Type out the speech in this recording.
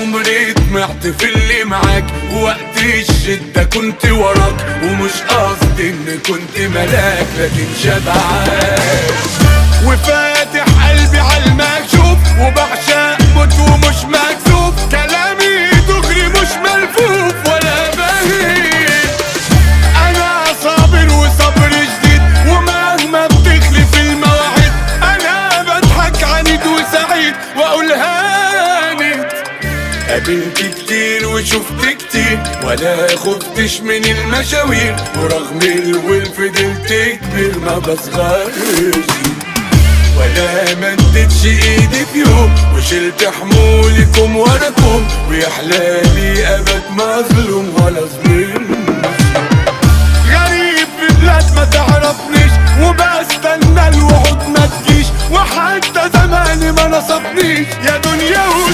عمري طمعت في اللي معاك، ووقت الشدة كنت وراك، ومش قصدي ان كنت ملاك لكن شبعان. وفاتح قلبي عالمكشوف وبعشق موت ومش مكسوف، كلامي دغري مش ملفوف ولا بهيج. انا صابر وصبر جديد، ومهما بتخلف المواعيد انا بضحك عنيد وسعيد واقول هانت. قابلت كتير وشفت كتير ولا خفتش من المشاوير، ورغم الول فضلت كبير ما بصغرش، ولا مدتش ايدي في يوم، وشلت حمولكم وراكم، ويا حلالي ابد مظلوم ولا ظلم. غريب في بلاد ما تعرفنيش، وبستنى الوعود ما تجيش، وحتى زماني ما نصفنيش يا دنيا.